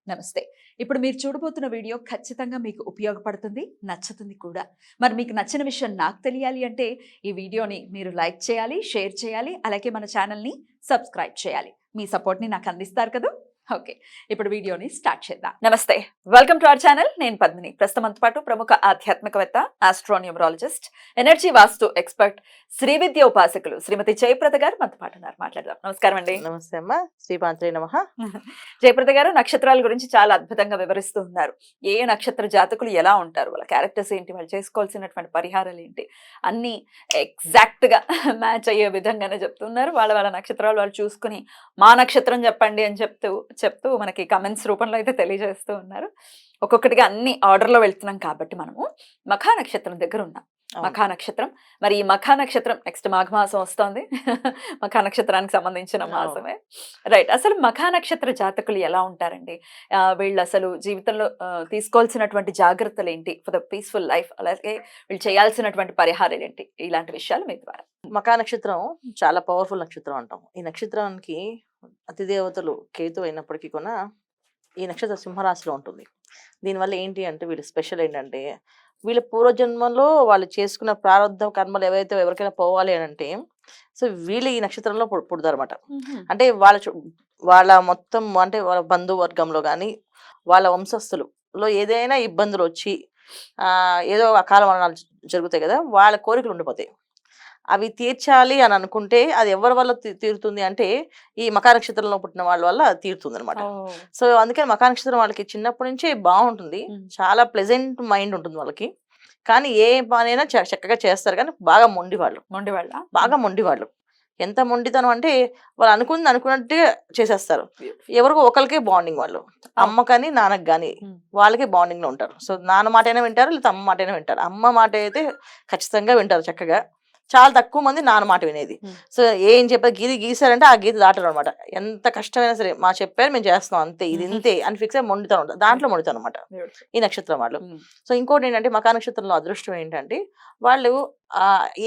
నమస్తే. ఇప్పుడు మీరు చూడబోతున్న వీడియో ఖచ్చితంగా మీకు ఉపయోగపడుతుంది, నచ్చుతుంది కూడా. మరి మీకు నచ్చిన విషయం నాకు తెలియాలి అంటే ఈ వీడియోని మీరు లైక్ చేయాలి, షేర్ చేయాలి, అలాగే మన ఛానల్‌ని సబ్స్క్రైబ్ చేయాలి. మీ సపోర్ట్‌ని నాకు అందిస్తారు కదూ! ఓకే. ఇప్పుడు వీడియోని స్టార్ట్ చేద్దాం. నమస్తే. Welcome to our channel. నేను పద్మిని. ప్రస్తుతం మనతో పాటు ప్రముఖ ఆధ్యాత్మికవేత్త, ఆస్ట్రోన్యూమరాలజిస్ట్, ఎనర్జీ వాస్తు ఎక్స్పర్ట్, శ్రీ విద్య ఉపాసకులు శ్రీమతి జయప్రద గారు మనతో పాటు ఉన్నారు. మాట్లాడదాం. నమస్కారం అండి. నమస్తే అమ్మా. శ్రీపాంత్రే నమః. జయప్రద గారు నక్షత్రాల గురించి చాలా అద్భుతంగా వివరిస్తూ ఉన్నారు. ఏ నక్షత్ర జాతకులు ఎలా ఉంటారు, వాళ్ళ క్యారెక్టర్స్ ఏంటి, వాళ్ళు చేసుకోవాల్సినటువంటి పరిహారాలు ఏంటి, అన్ని ఎగ్జాక్ట్ గా మ్యాచ్ అయ్యే విధంగానే చెప్తున్నారు. వాళ్ళ వాళ్ళ నక్షత్రాలు వాళ్ళు చూసుకుని మా నక్షత్రం చెప్పండి అని చెప్తూ మనకి కమెంట్స్ రూపంలో అయితే తెలియజేస్తూ ఉన్నారు. ఒక్కొక్కటిగా అన్ని ఆర్డర్ లో వెళ్తున్నాం కాబట్టి మనము మఖా నక్షత్రం దగ్గర ఉన్నాం. మఖా నక్షత్రం, మరి ఈ మఖా నక్షత్రం నెక్స్ట్ మాఘమాసం వస్తోంది. మఖా నక్షత్రానికి సంబంధించిన మాసమే. రైట్. అసలు మఖా నక్షత్ర జాతకులు ఎలా ఉంటారండి? వీళ్ళు అసలు జీవితంలో తీసుకోవాల్సినటువంటి జాగ్రత్తలు ఏంటి ఫర్ ద పీస్ఫుల్ లైఫ్, అలాగే వీళ్ళు చేయాల్సినటువంటి పరిహారాలు ఏంటి, ఇలాంటి విషయాలు మీ ద్వారా. మఖా నక్షత్రం చాలా పవర్ఫుల్ నక్షత్రం అంటాం. ఈ నక్షత్రానికి అతిదేవతలు కేతు అయినప్పటికీ కూడా ఈ నక్షత్రం సింహరాశిలో ఉంటుంది. దీనివల్ల ఏంటి అంటే వీళ్ళు స్పెషల్ ఏంటంటే వీళ్ళ పూర్వజన్మలో వాళ్ళు చేసుకున్న ప్రారంభ కర్మలు ఏవైతే ఎవరికైనా పోవాలి అని అంటే సో వీళ్ళు ఈ నక్షత్రంలో పుడతారు అనమాట. అంటే వాళ్ళ మొత్తం అంటే వాళ్ళ బంధువర్గంలో కానీ వాళ్ళ వంశస్థులలో ఏదైనా ఇబ్బందులు వచ్చి ఏదో అకాల మరణాలు జరుగుతాయి కదా, వాళ్ళ కోరికలు ఉండిపోతాయి. అవి తీర్చాలి అని అనుకుంటే అది ఎవరి వల్ల తీరుతుంది అంటే ఈ మఖా నక్షత్రంలో పుట్టిన వాళ్ళ వల్ల తీరుతుంది అనమాట. సో అందుకని మఖా నక్షత్రం వాళ్ళకి చిన్నప్పటి నుంచే బాగుంటుంది, చాలా ప్లెజెంట్ మైండ్ ఉంటుంది వాళ్ళకి. కానీ ఏ పనైనా చక్కగా చేస్తారు, కానీ బాగా బాగా మొండి వాళ్ళు. ఎంత మొండితనం అంటే వాళ్ళు అనుకున్నట్టుగా చేసేస్తారు. ఎవరికో ఒకరికే బాండింగ్, వాళ్ళు అమ్మ కానీ నాన్నకి కానీ వాళ్ళకే బాండింగ్ లో ఉంటారు. సో నాన్న మాట అయినా వింటారు, లేదా అమ్మ మాట అయినా వింటారు. అమ్మ మాట అయితే ఖచ్చితంగా వింటారు చక్కగా. చాలా తక్కువ మంది నాన్న మాట వినేది. సో ఏం చెప్పారు, గీసారంటే ఆ గీత దాటరు అనమాట. ఎంత కష్టమైనా సరే మా చెప్పారు మేము చేస్తున్నాం అంతే, ఇది ఇంతే అని ఫిక్స్ అయ్యి మొండితనం ఉంటుంది. దాంట్లో మొండితనం అనమాట ఈ నక్షత్రం వాళ్ళు. సో ఇంకోటి ఏంటంటే మఖా నక్షత్రంలో అదృష్టం ఏంటంటే వాళ్ళు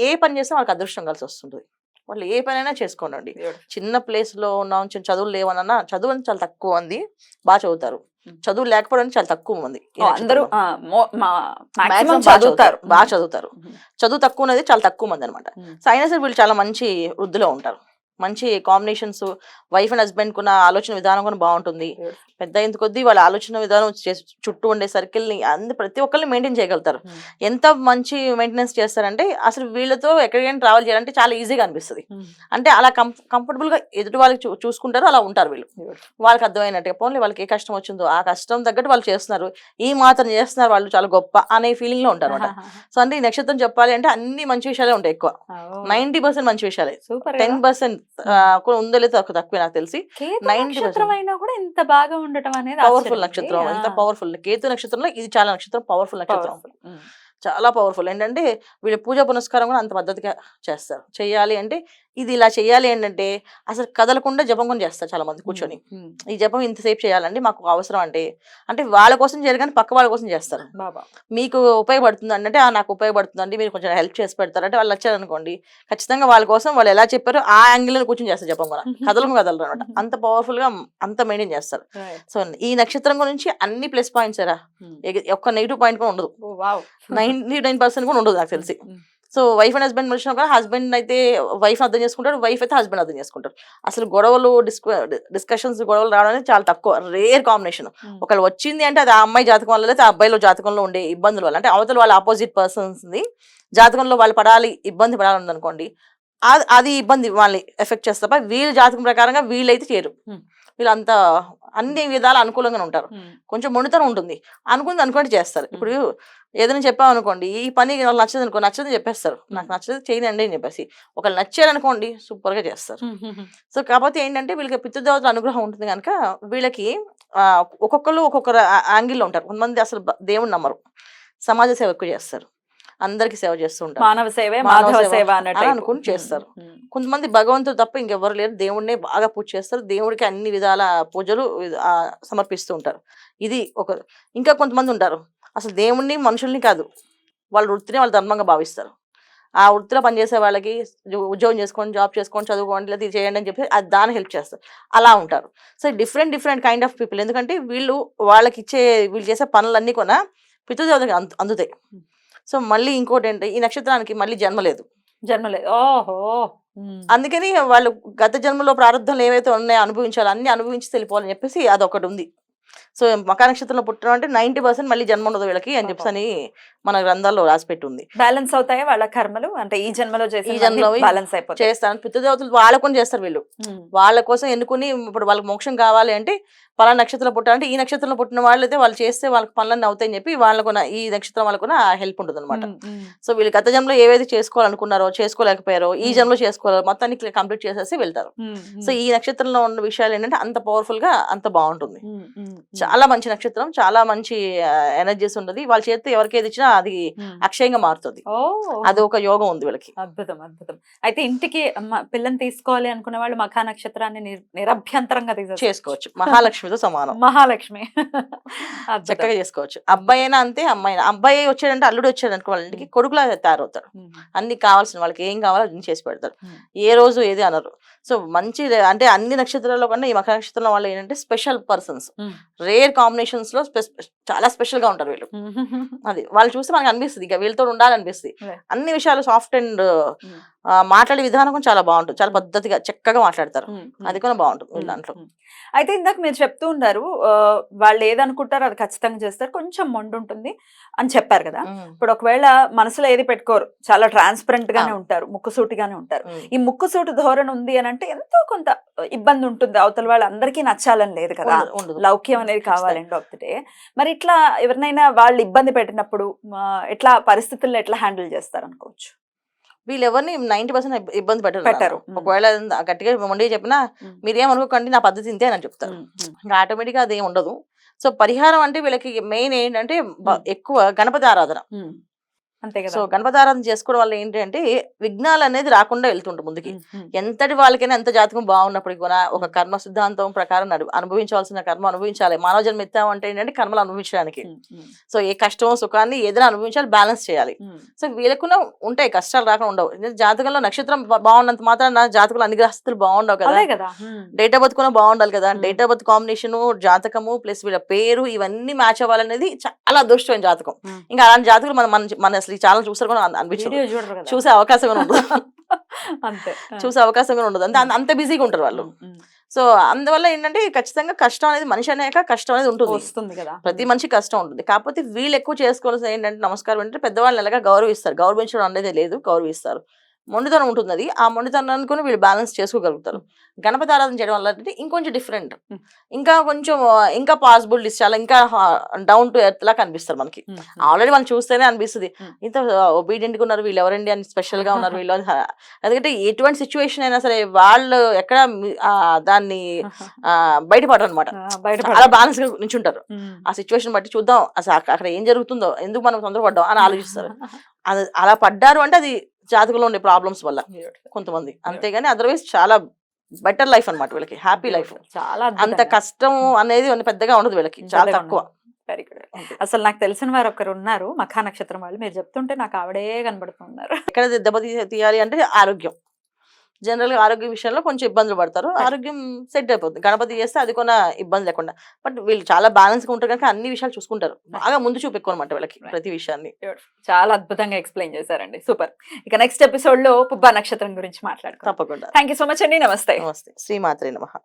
ఏ పని చేస్తే వాళ్ళకి అదృష్టం కలిసి వస్తుంది. వాళ్ళు ఏ పనైనా చేసుకోండి. చిన్న ప్లేస్ లో ఉన్నాం, చదువులు లేవనన్నా చదువు అని చాలా తక్కువ మంది బాగా చదువుతారు. చదువు లేకపోవడం చాలా తక్కువ మంది, అందరూ బాగా చదువుతారు. చదువు తక్కువ ఉన్నది చాలా తక్కువ మంది అనమాట. సో అయినా సరే వీళ్ళు చాలా మంచి వృద్ధిలో ఉంటారు. మంచి కాంబినేషన్స్, వైఫ్ అండ్ హస్బెండ్ కున్న ఆలోచన విధానం కూడా బాగుంటుంది. పెద్ద అయిన కొద్దీ వాళ్ళ ఆలోచన విధానం చుట్టూ ఉండే సర్కిల్ ని ప్రతి ఒక్కరిని మెయింటైన్ చేయగలుగుతారు. ఎంత మంచి మెయింటెనెన్స్ చేస్తారంటే అసలు వీళ్ళతో ఎక్కడికైనా ట్రావెల్ చేయాలంటే చాలా ఈజీగా అనిపిస్తుంది. అంటే అలా కంఫర్టబుల్ గా ఎదుటి వాళ్ళకి చూసుకుంటారు, అలా ఉంటారు వీళ్ళు. వాళ్ళకి అర్థమైనట్టుగా పోన్లే వాళ్ళకి ఏ కష్టం వచ్చిందో ఆ కష్టం తగ్గట్టు వాళ్ళు చేస్తున్నారు, ఈ మాత్రం చేస్తున్నారు, వాళ్ళు చాలా గొప్ప అనే ఫీలింగ్ లో ఉంటారు అనమాట. సో అంటే ఈ నక్షత్రం చెప్పాలి అంటే అన్ని మంచి విషయాలే ఉంటాయి. ఎక్కువ 90% మంచి విషయాలే, 10% ఉందో లేదో తక్కువ నాకు తెలిసి. 90% ఉండటం అనేది పవర్ఫుల్ నక్షత్రం, ఎంత పవర్ఫుల్. కేతు నక్షత్రంలో ఇది చాలా నక్షత్రం పవర్ఫుల్ నక్షత్రం, చాలా పవర్ఫుల్. ఏంటంటే వీళ్ళు పూజా పునస్కారం కూడా అంత పద్ధతిగా చేస్తారు. చెయ్యాలి అంటే ఇది ఇలా చెయ్యాలి ఏంటంటే అసలు కదలకుండా జపం కూడా చేస్తారు చాలా మంది కూర్చొని. ఈ జపం ఇంతసేపు చేయాలండి మాకు అవసరం అంటే వాళ్ళ కోసం చేయరు కానీ పక్క వాళ్ళ కోసం చేస్తారు. మీకు ఉపయోగపడుతుంది అంటే నాకు ఉపయోగపడుతుందండి, మీరు కొంచెం హెల్ప్ చేసి పెడతారు అంటే వాళ్ళు వచ్చారు అనుకోండి, ఖచ్చితంగా వాళ్ళ కోసం వాళ్ళు ఎలా చెప్పారో ఆ యాంగిల్ లో కూర్చొని చేస్తారు జపం కూడా. కదలరు అనమాట, అంత పవర్ఫుల్ గా అంత మెయింటైన్ చేస్తారు. సో ఈ నక్షత్రం గురించి అన్ని ప్లస్ పాయింట్స్ ఒక్క నెగిటివ్ పాయింట్ కూడా ఉండదు. 99% కూడా ఉండదు నాకు తెలిసి. సో వైఫ్ అండ్ హస్బెండ్ వచ్చినా కూడా హస్బెండ్ అయితే వైఫ్ అర్థం చేసుకుంటారు, వైఫ్ అయితే హస్బెండ్ అర్థం చేసుకుంటారు. అసలు గొడవలు డిస్కషన్స్ గొడవలు రావడం అనేది చాలా తక్కువ, రేర్ కాంబినేషన్. ఒకళ్ళు వచ్చింది అంటే అది ఆ అమ్మాయి జాతకం వల్ల లేదా ఆ అబ్బాయిలో జాతకంలో ఉండే ఇబ్బందుల వల్ల, అంటే అవతల వాళ్ళ ఆపోజిట్ పర్సన్స్ జాతకంలో వాళ్ళు ఇబ్బంది పడాలి అనుకోండి, అది ఇబ్బంది వాళ్ళని ఎఫెక్ట్ చేస్తా. వీళ్ళ జాతకం ప్రకారంగా వీళ్ళైతే చేయరు. వీళ్ళంతా అన్ని విధాలు అనుకూలంగా ఉంటారు. కొంచెం మొండితనం ఉంటుంది, అనుకున్నట్టు చేస్తారు. ఇప్పుడు ఏదైనా చెప్పామనుకోండి, ఈ పని వాళ్ళు నచ్చదు అనుకో, నచ్చదని చెప్పేస్తారు, నాకు నచ్చదు చేయండి అని చెప్పేసి. ఒకళ్ళు నచ్చారనుకోండి సూపర్ గా చేస్తారు. సో కాకపోతే ఏంటంటే వీళ్ళకి పితృదేవతల అనుగ్రహం ఉంటుంది కనుక వీళ్ళకి ఒక్కొక్కరు ఒక్కొక్కరు యాంగిల్లో ఉంటారు. కొంతమంది అసలు దేవుని నమ్మరు, సమాజ సేవ ఎక్కువ చేస్తారు, అందరికి సేవ చేస్తూ ఉంటారు, మానవ సేవ అనుకుని చేస్తారు. కొంతమంది భగవంతుడు తప్ప ఇంకెవరు లేరు, దేవుడినే బాగా పూజ చేస్తారు, దేవుడికి అన్ని విధాల పూజలు సమర్పిస్తూ ఉంటారు. ఇది ఇంకా కొంతమంది ఉంటారు అసలు దేవుణ్ణి మనుషుల్ని కాదు, వాళ్ళ వృత్తిని వాళ్ళు ధర్మంగా భావిస్తారు. ఆ వృత్తిలో పనిచేసే వాళ్ళకి ఉద్యోగం చేసుకోండి, జాబ్ చేసుకోండి, చదువుకోండి, లేదా ఇది చేయండి అని చెప్పి అది దాన్ని హెల్ప్ చేస్తారు. అలా ఉంటారు. So different kind of people. ఎందుకంటే వీళ్ళు చేసే పనులన్నీ కూడా పితృదేవతకి అందుతాయి. సో మళ్ళీ ఇంకోటి ఏంటి, ఈ నక్షత్రానికి మళ్ళీ జన్మ లేదు. జన్మలేదు. ఓహో! అందుకని వాళ్ళు గత జన్మలో ప్రారంధాలు ఏవైతే ఉన్నాయో అనుభవించాలి, అన్ని అనుభవించి వెళ్ళిపోవాలని చెప్పేసి అదొకటి ఉంది. సో మకా నక్షత్రంలో పుట్టడం అంటే 90% మళ్ళీ జన్మ ఉండదు వీళ్ళకి అని చెప్పేసి మన గ్రంథాల్లో రాసిపెట్టి ఉంది. బ్యాలెన్స్ అవుతాయా వాళ్ళ కర్మలు? అంటే ఈ జన్మలో చేసి ఈ జన్మలో బ్యాలెన్స్ అయిపోతాయి. చేస్తాను. పితృదేవతలు వాళ్ళ కొని చేస్తారు వీళ్ళు. వాళ్ళ కోసం ఎన్నుకుని ఇప్పుడు వాళ్ళకి మోక్షం కావాలి అంటే పలానా నక్షత్రంలో పుట్టాలంటే ఈ నక్షత్రంలో పుట్టిన వాళ్ళు అయితే వాళ్ళు చేస్తే వాళ్ళకి పనులన్నీ అవుతాయని చెప్పి వాళ్ళకున్న ఈ నక్షత్రం వాళ్ళకున్న హెల్ప్ ఉంటుంది అనమాట. సో వీళ్ళు గత జన్మలో ఏవైతే చేసుకోవాలనుకున్నారో చేసుకోలేకపోయారో ఈ జన్మలో చేసుకోవాలి మొత్తాన్ని కంప్లీట్ చేసేసి వెళ్తారు. సో ఈ నక్షత్రంలో ఉన్న విషయాలు ఏంటంటే అంత పవర్ఫుల్ గా అంత బాగుంటుంది. చాలా మంచి నక్షత్రం, చాలా మంచి ఎనర్జీస్ ఉంటుంది. వాళ్ళ చేతితో ఎవరికి ఏది ఇచ్చినా అది అక్షయంగా మారుతుంది. అది ఒక యోగం ఉంది వీళ్ళకి. అద్భుతం అద్భుతం. అయితే ఇంటికి పిల్లని తీసుకోవాలి అనుకున్న వాళ్ళు మఖా నక్షత్రాన్ని నిరభ్యంతరంగా చేసుకోవచ్చు. మహాలక్ష్మితో సమానం. మహాలక్ష్మి చక్కగా చేసుకోవచ్చు. అబ్బాయి అయినా అంతే, అమ్మాయి అబ్బాయి వచ్చాడంటే అల్లుడు వచ్చాడు అనుకో వాళ్ళ ఇంటికి కొడుకులా తయారవుతాడు. అన్ని కావాల్సిన వాళ్ళకి ఏం కావాలో అన్ని చేసి పెడతారు. ఏ రోజు ఏది అనరు. సో మంచి అంటే అన్ని నక్షత్రాల్లో కన్నా ఈ మఖా నక్షత్రంలో వాళ్ళు ఏంటంటే స్పెషల్ పర్సన్స్, రేర్ కాంబినేషన్స్ లో చాలా స్పెషల్ గా ఉంటారు వీళ్ళు. అది వాళ్ళు చూస్తే మనకు అనిపిస్తుంది ఇక వీళ్ళతో ఉండాలనిపిస్తుంది. అన్ని విషయాలు సాఫ్ట్ అండ్ మాట్లాడే విధానం కూడా చాలా బాగుంటుంది. చాలా పద్ధతిగా చక్కగా మాట్లాడతారు. అది కూడా బాగుంటుంది వీళ్ళ దాంట్లో. అయితే ఇందాక మీరు చెప్తూ ఉన్నారు వాళ్ళు ఏదనుకుంటారో అది ఖచ్చితంగా చేస్తారు, కొంచెం మొండు ఉంటుంది అని చెప్పారు కదా. ఇప్పుడు ఒకవేళ మనసులో ఏది పెట్టుకోరు, చాలా ట్రాన్స్పరెంట్ గానే ఉంటారు, ముక్కుసూటిగానే ఉంటారు. ఈ ముక్కుసూటి ధోరణి ఉంది అని అంటే ఎంతో కొంత ఇబ్బంది ఉంటుంది. అవతల వాళ్ళు అందరికీ నచ్చాలని లేదు కదా, లౌక్యం అనేది కావాలి ఎండ్ ఆఫ్ ది డే. మరి ఇట్లా ఎవరినైనా వాళ్ళు ఇబ్బంది పెట్టినప్పుడు ఎట్లా పరిస్థితుల్లో ఎట్లా హ్యాండిల్ చేస్తారు అనుకోవచ్చు? వీళ్ళు ఎవరిని 90% ఇబ్బంది పెట్టరు. ఒకవేళ గట్టిగా మొండి చెప్పినా మీరేమనుకోకండి నా పద్ధతి ఇంతే అని చెప్తారు. ఇంకా ఆటోమేటిక్ గా అది ఏం ఉండదు. సో పరిహారం అంటే వీళ్ళకి మెయిన్ ఏంటంటే ఎక్కువ గణపతి ఆరాధన. సో గణపతి ఆరాధన చేసుకోవడం వల్ల ఏంటంటే విఘ్నాలు అనేది రాకుండా వెళ్తుంటాం ముందుకి. ఎంతటి వాళ్ళకైనా ఎంత జాతకం బాగున్నప్పటికీ కూడా ఒక కర్మ సిద్ధాంతం ప్రకారం అనుభవించాల్సిన కర్మ అనుభవించాలి. మానవ జన్మ ఎత్తాం అంటే ఏంటంటే కర్మలు అనుభవించడానికి. సో ఏ కష్టం సుఖాన్ని ఏదైనా అనుభవించాలి, బ్యాలెన్స్ చేయాలి. సో వీళ్ళకున్న ఉంటాయి, కష్టాలు రాకుండా ఉండవు. జాతకంలో నక్షత్రం బాగున్నంత మాత్రం జాతకంలో అన్ని గ్రహస్థులు బాగుండవు కదా, డేట్ ఆఫ్ బర్త్ కూడా బాగుండాలి కదా. డేట్ ఆఫ్ బర్త్ కాంబినేషన్, జాతకము ప్లస్ వీళ్ళ పేరు ఇవన్నీ మ్యాచ్ అవ్వాలనేది చాలా అదృష్టమైన జాతకం. ఇంకా అలాంటి జాతకులు మన అసలు ఈ ఛానల్ చూసారు కూడా అనిపించదు, చూసే అవకాశం ఉండదు. చూసే అవకాశం ఉండదు. అంత బిజీగా ఉంటారు వాళ్ళు. సో అందువల్ల ఏంటంటే ఖచ్చితంగా కష్టం అనేది మనిషి అనేక కష్టం అనేది ఉంటుంది కదా, ప్రతి మనిషి కష్టం ఉంటుంది. కాకపోతే వీళ్ళు ఎక్కువ చేసుకోవాల్సింది ఏంటంటే నమస్కారం అంటే పెద్దవాళ్ళని ఎలాగా గౌరవిస్తారు. గౌరవించడం అనేది లేదు, గౌరవిస్తారు. మొండితనం ఉంటుంది, అది ఆ మొండితనాన్ని కూడా వీళ్ళు బ్యాలెన్స్ చేసుకోగలుగుతారు. గణపతి ఆరాధన చేయడం వల్ల అంటే ఇంకొంచెం డిఫరెంట్, ఇంకా పాసిబిలిటీస్ చాలా ఇంకా డౌన్ టు ఎర్త్ లా కనిపిస్తారు మనకి. ఆల్రెడీ మనం చూస్తేనే అనిపిస్తుంది ఇంత ఒబీడియంట్ గా ఉన్నారు వీళ్ళు, ఎవరండి అని స్పెషల్ గా ఉన్నారు వీళ్ళు. ఎందుకంటే ఎటువంటి సిచ్యువేషన్ అయినా సరే వాళ్ళు ఎక్కడ దాన్ని బయటపడరు అనమాట. అలా బ్యాలెన్స్ గా నించుంటారు. ఆ సిచ్యువేషన్ బట్టి చూద్దాం అసలు అక్కడ ఏం జరుగుతుందో, ఎందుకు మనం తొందరపడ్డాం అని ఆలోచిస్తారు. అది అలా పడ్డారు అంటే అది జాతకంలో ఉండే ప్రాబ్లమ్స్ వల్ల కొంతమంది, అంతేగాని అదర్వైజ్ చాలా బెటర్ లైఫ్ అన్నమాట వీళ్ళకి, హ్యాపీ లైఫ్. చాలా అంత కష్టం అనేది పెద్దగా ఉండదు వీళ్ళకి, చాలా తక్కువ. Very good. అసలు నాకు తెలిసిన వారు ఒకరు ఉన్నారు మఖా నక్షత్రం వాళ్ళు, మీరు చెప్తుంటే నాకు ఆవిడే కనబడుతున్నారు. ఎక్కడ దెబ్బ తీయాలి అంటే ఆరోగ్యం. జనరల్ గా ఆరోగ్య విషయంలో కొంచెం ఇబ్బందులు పడతారు, ఆరోగ్యం సెట్ అయిపోతుంది. గణపతి చేస్తే అది కొన్న ఇబ్బంది లేకుండా. బట్ వీళ్ళు చాలా బ్యాలెన్స్ గా ఉంటారు కనుక అన్ని విషయాలు చూసుకుంటారు, బాగా ముందు చూపెక్కువ అనమాట వీళ్ళకి ప్రతి విషయాన్ని. చాలా అద్భుతంగా ఎక్స్ప్లెయిన్ చేశారండి, సూపర్. ఇక నెక్స్ట్ ఎపిసోడ్ లో పుబ్బా నక్షత్రం గురించి మాట్లాడుకుందాం. తప్పకుండా. థ్యాంక్ యూ సో మచ్ అండి. నమస్తే. నమస్తే. శ్రీమాత్రే నమః.